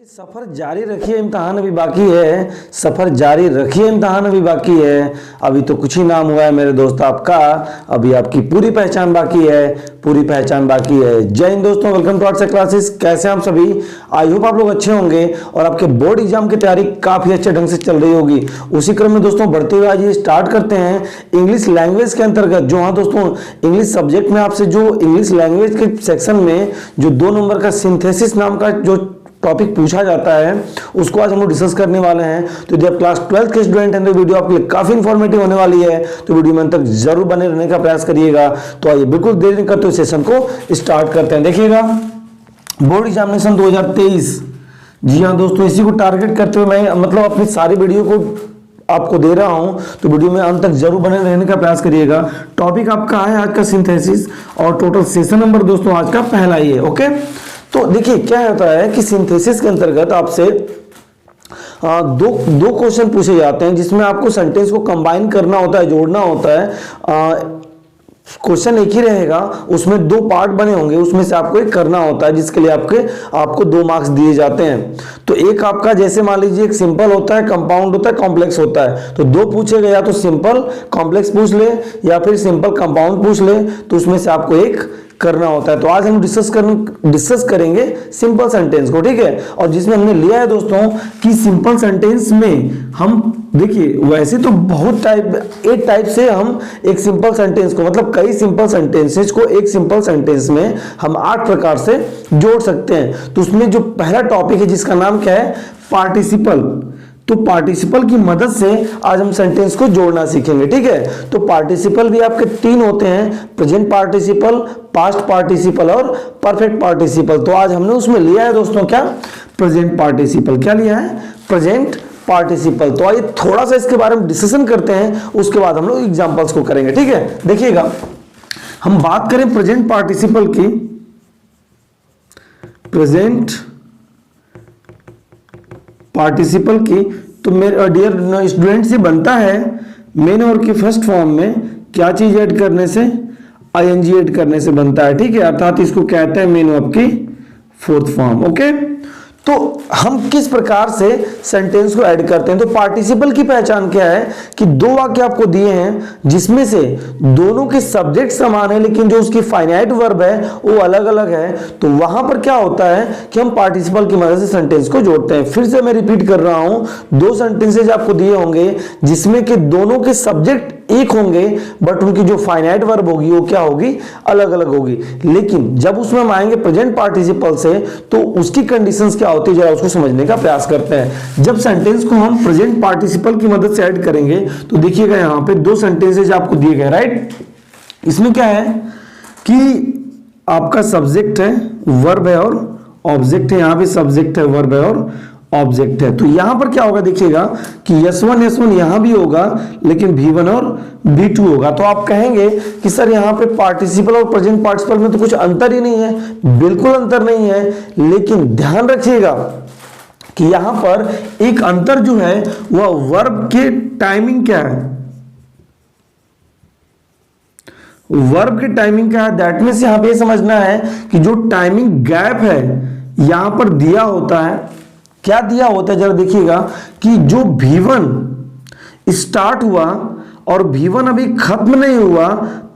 सफर जारी रखिए, इम्तहान अभी बाकी है। सफर जारी रखिए, इम्तहान अभी बाकी है। अभी तो कुछ ही नाम हुआ है मेरे दोस्त आपका, अभी आपकी पूरी पहचान बाकी है, पूरी पहचान बाकी है। जय हिंद दोस्तों, वेलकम टू आर्ट्स क्लासेस। कैसे हैं आप सभी? आई होप आप लोग अच्छे होंगे और आपके बोर्ड एग्जाम की तैयारी काफी अच्छे ढंग से चल रही होगी। उसी क्रम में दोस्तों बढ़ते हुए आज ये स्टार्ट करते हैं इंग्लिश लैंग्वेज के अंतर्गत। जो हाँ दोस्तों, इंग्लिश सब्जेक्ट में आपसे जो इंग्लिश लैंग्वेज के सेक्शन में जो 2 नंबर का सिंथेसिस नाम का जो टॉपिक पूछा जाता है उसको आज हम लोग डिस्कस करने वाले हैं। तो यदि आप क्लास 12 के स्टूडेंट हैं तो वीडियो आपके लिए काफी इंफॉर्मेटिव होने वाली है, तो वीडियो में अंत तक जरूर बने रहने का प्रयास करिएगा। तो आइए बिल्कुल देर नहीं करते हुए सेशन को स्टार्ट करते हैं। देखिएगा, बोर्ड एग्जामिनेशन 2023, जी हाँ दोस्तों, इसी को टारगेट करते हुए मैं मतलब अपनी सारी वीडियो को आपको दे रहा हूं, तो वीडियो में अंत तक जरूर बने रहने का प्रयास करिएगा। टॉपिक आपका है आज का सिंथेसिस और टोटल सेशन नंबर दोस्तों आज का पहला ही है। ओके, तो देखिए क्या होता है कि सिंथेसिस के अंतर्गत आपसे दो क्वेश्चन पूछे जाते हैं जिसमें आपको सेंटेंस को कंबाइन करना होता है, जोड़ना होता है। क्वेश्चन एक ही रहेगा, उसमें 2 पार्ट बने होंगे, उसमें से आपको एक करना होता है जिसके लिए आपको 2 मार्क्स दिए जाते हैं। तो एक आपका जैसे मान लीजिए एक सिंपल होता है, कंपाउंड होता है, कॉम्प्लेक्स होता है। तो 2 पूछे गए, या तो सिंपल कॉम्प्लेक्स पूछ ले या फिर सिंपल कंपाउंड पूछ ले, तो उसमें से आपको एक करना होता है। तो आज हम डिस्कस करेंगे सिंपल सेंटेंस को, ठीक है। और जिसमें हमने लिया है दोस्तों कि सिंपल सेंटेंस में हम देखिए वैसे तो बहुत एक टाइप से हम एक सिंपल सेंटेंस को मतलब कई सिंपल सेंटेंसेस को एक सिंपल सेंटेंस में हम 8 प्रकार से जोड़ सकते हैं। तो उसमें जो पहला टॉपिक है जिसका नाम क्या है, पार्टिसिपल। तो पार्टिसिपल की मदद से आज हम सेंटेंस को जोड़ना सीखेंगे, ठीक है। तो पार्टिसिपल भी आपके 3 होते हैं, प्रेजेंट पार्टिसिपल, पास्ट पार्टिसिपल और परफेक्ट पार्टिसिपल। तो आज हमने उसमें लिया है दोस्तों क्या, प्रेजेंट पार्टिसिपल। क्या लिया है, प्रेजेंट पार्टिसिपल। तो आइए थोड़ा सा इसके बारे में डिस्कशन करते हैं, उसके बाद हम लोग एग्जांपल्स को करेंगे, ठीक है। देखिएगा, हम बात करें प्रेजेंट पार्टिसिपल की, प्रेजेंट पार्टिसिपल की, तो मेरे डियर स्टूडेंट से बनता है मेन वर्ब की फर्स्ट फॉर्म में क्या चीज ऐड करने से, आईएनजी ऐड करने से बनता है, ठीक है। अर्थात इसको कहते हैं मेन वर्ब की 4th फॉर्म। ओके, तो हम किस प्रकार से सेंटेंस को ऐड करते हैं। तो पार्टिसिपल की पहचान क्या है कि 2 वाक्य आपको दिए हैं जिसमें से दोनों के सब्जेक्ट समान है लेकिन जो उसकी फाइनाइट वर्ब है वो अलग अलग है। तो वहां पर क्या होता है कि हम पार्टिसिपल की मदद से सेंटेंस को जोड़ते हैं। फिर से मैं रिपीट कर रहा हूं, 2 सेंटेंसेज आपको दिए होंगे जिसमें के दोनों के सब्जेक्ट एक होंगे बट उनकी जो फाइनाइट वर्ब होगी वो क्या होगी, अलग अलग होगी। लेकिन जब उसमें हम आएंगे प्रेजेंट पार्टिसिपल से तो उसकी कंडीशंस क्या होती है जरा उसको समझने का प्रयास करते हैं। जब सेंटेंस को हम प्रेजेंट पार्टिसिपल की मदद से ऐड करेंगे तो देखिएगा यहां पे 2 सेंटेंसेज आपको दिए गए, राइट। इसमें क्या है कि आपका सब्जेक्ट है, वर्ब है और ऑब्जेक्ट है। यहां पे सब्जेक्ट है, वर्ब है और ऑब्जेक्ट है। तो यहां पर क्या होगा, देखिएगा कि S1 यहां भी होगा लेकिन V1 और V2 होगा। तो आप कहेंगे कि सर यहां पे पार्टिसिपल और प्रेजेंट पार्टिसिपल में तो कुछ अंतर ही नहीं है। बिल्कुल अंतर नहीं है, लेकिन ध्यान रखिएगा कि यहां पर एक अंतर जो है वह वर्ब के टाइमिंग क्या है, वर्ब की टाइमिंग क्या है। दैट मींस यहां पे समझना है कि जो टाइमिंग गैप है यहां पर दिया होता है। क्या दिया होता है जरा देखिएगा कि जो V1 स्टार्ट हुआ और V1 अभी खत्म नहीं हुआ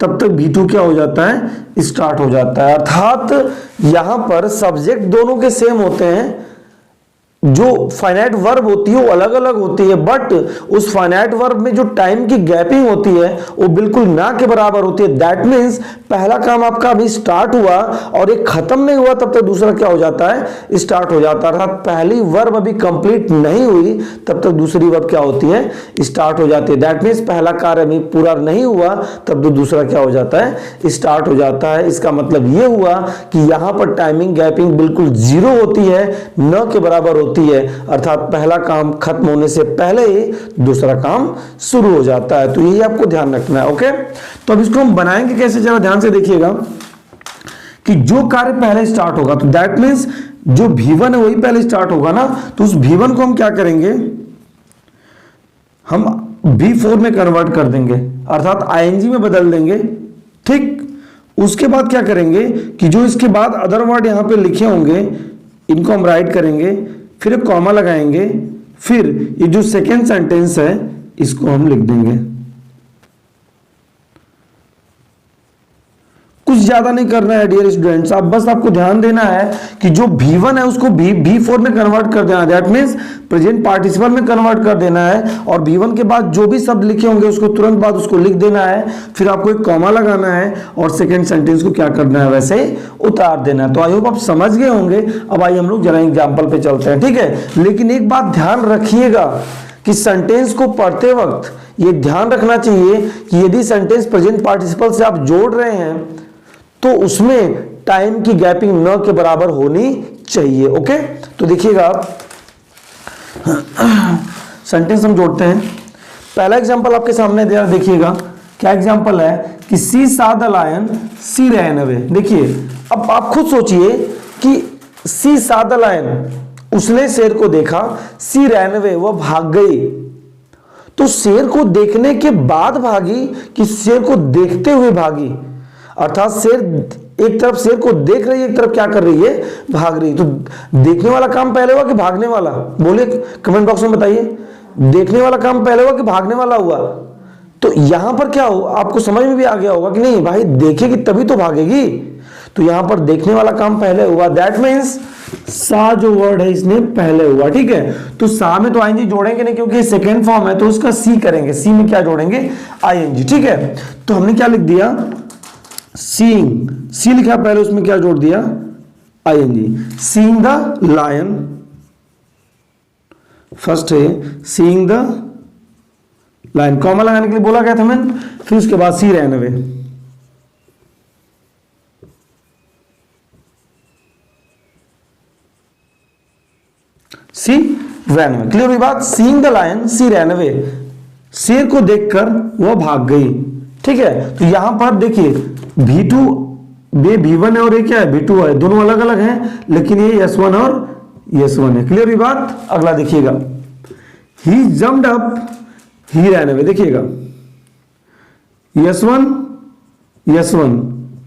तब तक V2 क्या हो जाता है, स्टार्ट हो जाता है। अर्थात यहां पर सब्जेक्ट दोनों के सेम होते हैं, जो फाइनाइट वर्ब होती है वो अलग अलग होती है, बट उस फाइनाइट वर्ब में जो टाइम की गैपिंग होती है वो बिल्कुल ना के बराबर होती है। दैट मींस पहला काम आपका अभी स्टार्ट हुआ और एक खत्म नहीं हुआ तब तक दूसरा क्या हो जाता है, स्टार्ट हो जाता है। अर्थात पहली वर्ब अभी कंप्लीट नहीं हुई तब तक दूसरी वर्ब क्या होती है, स्टार्ट हो जाती है। दैट मींस पहला कार्य अभी पूरा नहीं हुआ तब तो दूसरा क्या हो जाता है, स्टार्ट हो जाता है। इसका मतलब यह हुआ कि यहां पर टाइमिंग गैपिंग बिल्कुल 0 होती है, न के बराबर होती है। अर्थात पहला काम खत्म होने से पहले ही दूसरा काम शुरू हो जाता है। तो यही आपको ध्यान रखना है। ओके, तो अब इसको हम बनाएंगे कैसे, जरा ध्यान से देखिएगा कि जो कार्य पहले स्टार्ट होगा तो दैट मींस जो V1 है वही पहले स्टार्ट होगा ना। तो उस V1 को हम क्या करेंगे, हम V4 में कन्वर्ट कर देंगे, अर्थात ING में बदल देंगे, ठीक। उसके बाद क्या करेंगे कि जो इसके बाद अदर वर्ड यहां पे लिखे होंगे इनको हम राइट करेंगे, फिर एक कॉमा लगाएंगे, फिर ये जो सेकेंड सेंटेंस है इसको हम लिख देंगे। कुछ ज्यादा नहीं करना है डियर स्टूडेंट्स, आप बस आपको ध्यान देना है कि जो V1 है उसको V4 में कन्वर्ट कर देना है, दैट मीन्स प्रेजेंट पार्टिसिपल में कन्वर्ट कर देना है, और V1 के बाद जो भी शब्द लिखे होंगे उसको तुरंत बाद उसको लिख देना है, फिर आपको एक कॉमा लगाना है और सेकेंड सेंटेंस को क्या करना है वैसे उतार देना है। तो आई होप आप समझ गए होंगे। अब आइए हम लोग जरा एग्जाम्पल पे चलते हैं, ठीक है। लेकिन एक बात ध्यान रखिएगा कि सेंटेंस को पढ़ते वक्त ये ध्यान रखना चाहिए कि यदि सेंटेंस प्रेजेंट पार्टिसिपल से आप जोड़ रहे हैं तो उसमें टाइम की गैपिंग न के बराबर होनी चाहिए। ओके, तो देखिएगा सेंटेंस हम जोड़ते हैं। पहला एग्जांपल आपके सामने दिया, देखिएगा क्या एग्जांपल है कि she saw the lion she ran away. देखिए अब आप खुद सोचिए कि सी सा द लायन, उसने शेर को देखा, सी रैन अवे, वह भाग गई। तो शेर को देखने के बाद भागी कि शेर को देखते हुए भागी? अर्थात शेर एक तरफ शेर को देख रही है, एक तरफ क्या कर रही है, भाग रही है। तो देखने वाला काम पहले हुआ कि भागने वाला? बोलिए कमेंट बॉक्स में बताइए, देखने वाला काम पहले हुआ कि भागने वाला हुआ? तो यहां पर क्या हो, आपको समझ में भी आ गया होगा कि नहीं भाई, देखेगी तभी तो भागेगी। तो यहां पर देखने वाला काम पहले हुआ, दैट मीन्स सा जो वर्ड है इसने पहले हुआ, ठीक है। तो सा में तो आईएनजी जोड़ेंगे नहीं क्योंकि सेकेंड फॉर्म है, तो उसका सी करेंगे। सी में क्या जोड़ेंगे, आईएनजी, ठीक है। तो हमने क्या लिख दिया, सीइंग, सी लिखा पहले, उसमें क्या जोड़ दिया, I N G. Seeing the lion, first है सीइंग द लायन, कॉमा लगाने के लिए बोला गया था मैंने, फिर उसके बाद she ran away. She ran away, clear हुई बात। Seeing the lion she ran away, शेर को देखकर वह भाग गई, ठीक है। तो यहां पर देखिए V2 ये V1 है और ये क्या है, V2 है, दोनों अलग अलग हैं, लेकिन ये S1 और S1 है, क्लियर हुई बात। अगला देखिएगा, ही जम्प्ड अप ही रैन अवे। देखिएगा S1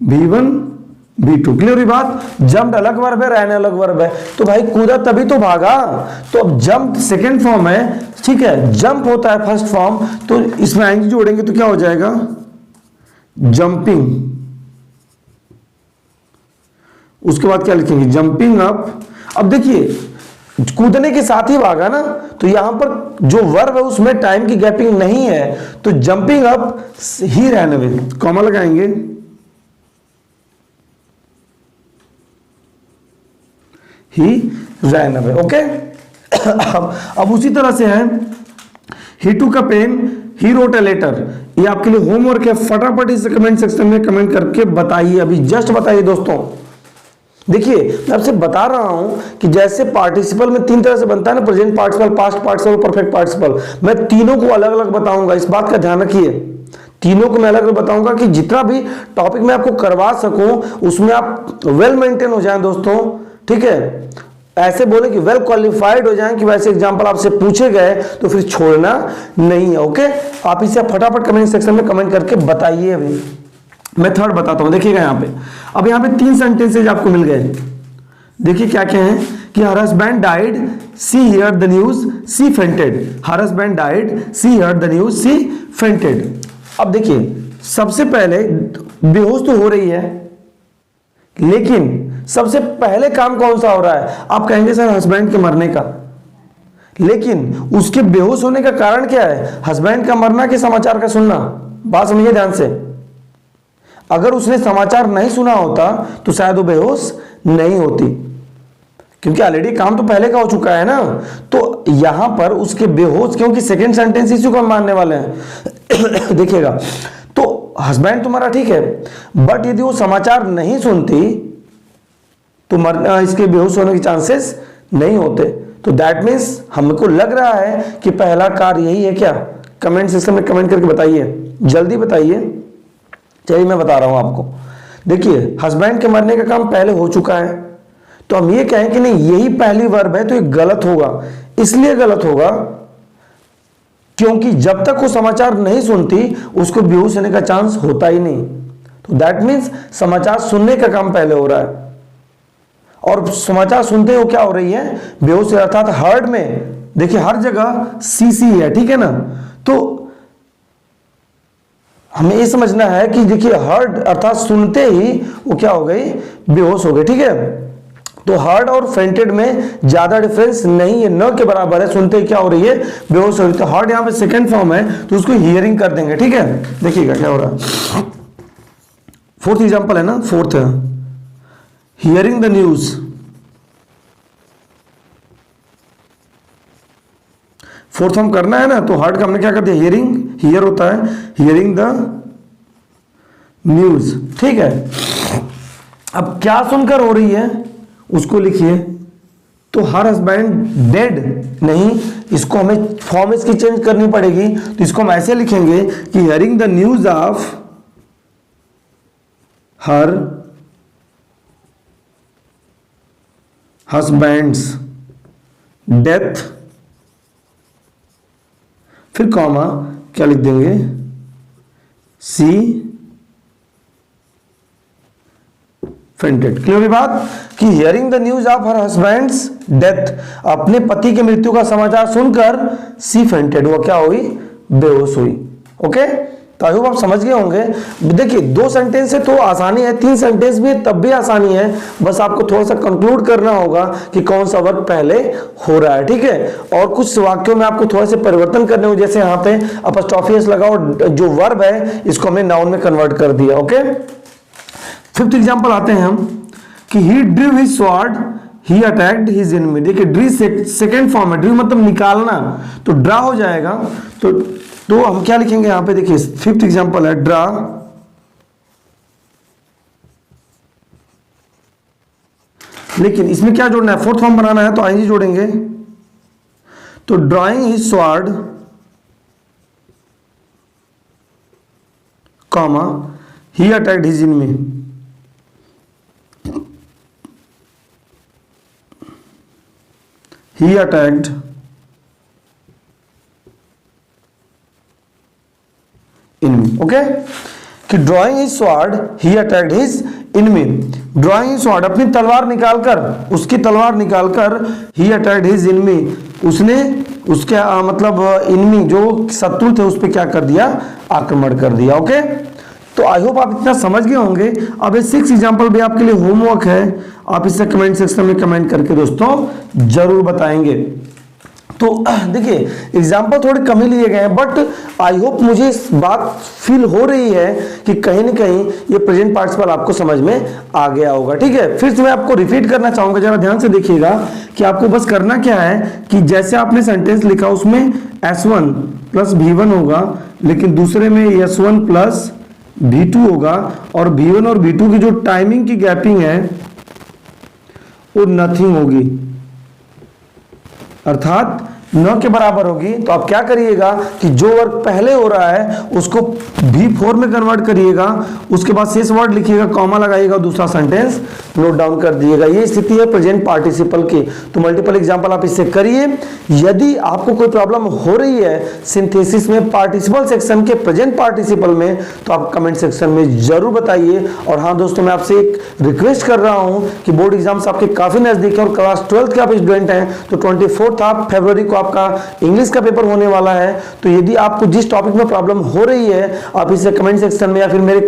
V1 V2, क्लियर हुई बात। जंप अलग वर्ब है, रैन अलग वर्ब है, तो भाई कूदा तभी तो भागा। तो अब जंप सेकेंड फॉर्म है, ठीक है, जंप होता है फर्स्ट फॉर्म, तो इसमें आईएनजी जोड़ेंगे तो क्या हो जाएगा, जंपिंग। उसके बाद क्या लिखेंगे, जंपिंग अप। अब देखिए कूदने के साथ ही भागा ना, तो यहां पर जो वर्ब है उसमें टाइम की गैपिंग नहीं है, तो जंपिंग अप ही रैन अवे, कॉमा लगाएंगे, ही रैन अवे। ओके, अब उसी तरह से है, he took a pen he wrote a letter. ये आपके लिए होमवर्क है, फटाफट इस कमेंट सेक्शन में कमेंट करके बताइए, अभी जस्ट बताइए दोस्तों। देखिए मैं आपसे बता रहा हूं कि जैसे पार्टिसिपल में तीन तरह से बनता है ना, present participle, past participle, perfect participle, मैं तीनों को अलग अलग बताऊंगा, इस बात का ध्यान रखिए। तीनों को मैं अलग अलग बताऊंगा कि जितना भी टॉपिक मैं आपको करवा सकूं उसमें आप वेल मेंटेन हो जाएं दोस्तों, ठीक है। ऐसे बोले कि वेल क्वालिफाइड हो जाएं कि वैसे एग्जाम्पल आपसे पूछे गए तो फिर छोड़ना नहीं है। ओके, आप इसे फटाफट कमेंट सेक्शन में कमेंट करके बताइए। अभी मैं थर्ड बताता हूं, देखिएगा यहाँ पे। अब यहाँ पे 3 सेंटेंसेज आपको मिल गए। देखिए क्या क्या है कि her husband died she hear the news she fainted. Her husband died she hear the news she fainted. अब देखिए सबसे पहले बेहोश तो हो रही है, लेकिन सबसे पहले काम कौन सा हो रहा है? आप कहेंगे सर हस्बैंड के मरने का, लेकिन उसके बेहोश होने का कारण क्या है? हस्बैंड का मरना कि समाचार का सुनना? बात समझिए ध्यान से। अगर उसने समाचार नहीं सुना होता तो शायद वो बेहोश नहीं होती, क्योंकि ऑलरेडी काम तो पहले का हो चुका है ना। तो यहां पर उसके बेहोश, क्योंकि सेकेंड सेंटेंस इसी को हम मानने वाले हैं। देखिएगा, तो हस्बैंड तो मरा ठीक है, बट यदि वो समाचार नहीं सुनती तो मरना, इसके बेहोश होने के चांसेस नहीं होते। तो दैट मीन्स हमको लग रहा है कि पहला कार्य यही है क्या? कमेंट सेक्शन में कमेंट करके बताइए, जल्दी बताइए। चलिए मैं बता रहा हूं आपको। देखिए हस्बैंड के मरने का काम पहले हो चुका है, तो हम ये कहें कि नहीं यही पहली वर्ब है, तो ये गलत होगा। इसलिए गलत होगा क्योंकि जब तक वो समाचार नहीं सुनती उसको बेहोश होने का चांस होता ही नहीं। तो दैट मीन्स समाचार सुनने का काम पहले हो रहा है। और समाचार सुनते ही वो क्या हो रही है, बेहोश, अर्थात हार्ट में देखिए हर जगह सीसी है, ठीक है ना। तो हमें ये समझना है कि देखिए हार्ट अर्थात सुनते ही वो क्या हो गई, बेहोश हो गई, ठीक है। तो हार्ड और फेंटेड में ज्यादा डिफरेंस नहीं है, न के बराबर है, सुनते ही क्या हो रही है, बेहोश हो रही है। तो हार्ड यहाँ पे सेकंड फॉर्म है, तो उसको हियरिंग कर देंगे, ठीक है। देखिएगा क्या हो रहा है, फोर्थ एग्जांपल है ना, फोर्थ है hearing the news. Fourth form करना है ना, तो हार्ड का हमने क्या कर दिया, हियरिंग, हियर होता है, हियरिंग द न्यूज, ठीक है। अब क्या सुनकर हो रही है उसको लिखिए। तो हर हस्बैंड डेड नहीं, इसको हमें फॉर्म इसकी चेंज करनी पड़ेगी। तो इसको हम ऐसे लिखेंगे कि hearing the news of her husband's death, फिर कॉमा क्या लिख देंगे, सी फेंटेड। क्लियर बात कि hearing the news of her husband's death, अपने पति के मृत्यु का समाचार सुनकर सी फेंटेड, वो क्या हुई, बेहोश हुई। ओके, तो आई होप आप समझ गए होंगे। देखिए 2 सेंटेंस है तो आसानी है, 3 सेंटेंस भी है तब भी आसानी है, बस आपको थोड़ा सा कंक्लूड करना होगा कि कौन सा वर्क पहले हो रहा है, ठीक है। और कुछ वाक्यों में आपको थोड़े से परिवर्तन करने हो, जैसे यहाँ पे अपॉस्ट्रोफी एस लगा और जो वर्ब है इसको हमने नाउन में कन्वर्ट कर दिया। ओके, फिफ्थ एग्जांपल आते हैं हम कि ही ड्रीव his sword, he attacked his enemy. देखिए ड्री सेकंड फॉर्म है, ड्रीव मतलब निकालना, तो ड्रा हो जाएगा। तो हम क्या लिखेंगे यहाँ पे, देखिए फिफ्थ एग्जांपल है ड्रा, लेकिन इसमें क्या जोड़ना है, फोर्थ फॉर्म बनाना है, तो आईएनजी जोड़ेंगे। तो drawing his sword comma he attacked his enemy, he attacked enemy। Okay, कि drawing his sword he attacked his enemy, drawing his sword अपनी तलवार निकालकर, उसकी तलवार निकालकर, ही अटैक्ड हिज एनिमी, उसने उसके मतलब एनिमी जो शत्रु थे उस पर क्या कर दिया, आक्रमण कर दिया। ओके, तो आई होप आप इतना समझ गए होंगे। अब ये 6 एग्जांपल भी आपके लिए होमवर्क है, आप इसे कमेंट सेक्शन में कमेंट करके दोस्तों जरूर बताएंगे। तो देखिए एग्जाम्पल थोड़े कम ही लिए गए हैं, बट आई होप मुझे इस बात फील हो रही है कि कहीं ना कहीं ये प्रेजेंट पार्टिसिपल आपको समझ में आ गया होगा, ठीक है। फिर से मैं आपको रिपीट करना चाहूंगा, जरा ध्यान से देखिएगा कि आपको बस करना क्या है कि जैसे आपने सेंटेंस लिखा उसमें S1 प्लस V1 होगा, लेकिन दूसरे में S1 प्लस V2 होगा, और V1 और V2 की जो टाइमिंग की गैपिंग है वो नथिंग होगी, अर्थात न के बराबर होगी। तो आप क्या करिएगा कि जो वर्क पहले हो रहा है उसको V4 में कन्वर्ट करिएगा, उसके बाद शेष वर्ड लिखिएगा, कॉमा लगाइएगा, दूसरा सेंटेंस नोट डाउन कर दिएगा। ये स्थिति है प्रेजेंट पार्टिसिपल की। तो मल्टीपल एग्जांपल आप इससे करिए। यदि आपको कोई प्रॉब्लम हो रही है सिंथेसिस में पार्टिसिपल सेक्शन के प्रेजेंट पार्टिसिपल में, तो आप कमेंट सेक्शन में जरूर बताइए। और हाँ दोस्तों, मैं आपसे एक रिक्वेस्ट कर रहा हूं कि बोर्ड एग्जाम्स आपके काफी नजदीक है और क्लास 12th के आप स्टूडेंट हैं, तो 24 फरवरी को आपका इंग्लिश का पेपर होने वाला है। तो यदि आपको जिस टॉपिक में प्रॉब्लम हो रही है, आप इसे कमेंट सेक्शन में या फिर मेरे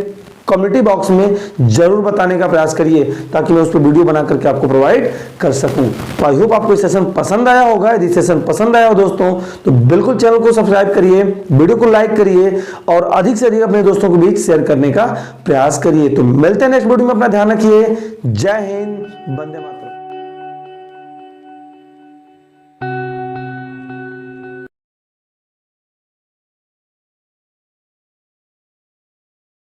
कम्युनिटी बॉक्स में जरूर बताने का प्रयास करिए, ताकि मैं उस पर वीडियो बना करके आपको प्रोवाइड कर सकूं। तो आई होप आपको सेशन पसंद आया होगा। यदि सेशन पसंद आया हो दोस्तों, तो बिल्कुल चैनल को सब्सक्राइब करिए, वीडियो को लाइक करिए और अधिक से अधिक अपने दोस्तों के बीच शेयर करने का प्रयास करिए। तो मिलते हैं नेक्स्ट वीडियो में, अपना ध्यान रखिए। जय हिंद, वंदे मातरम।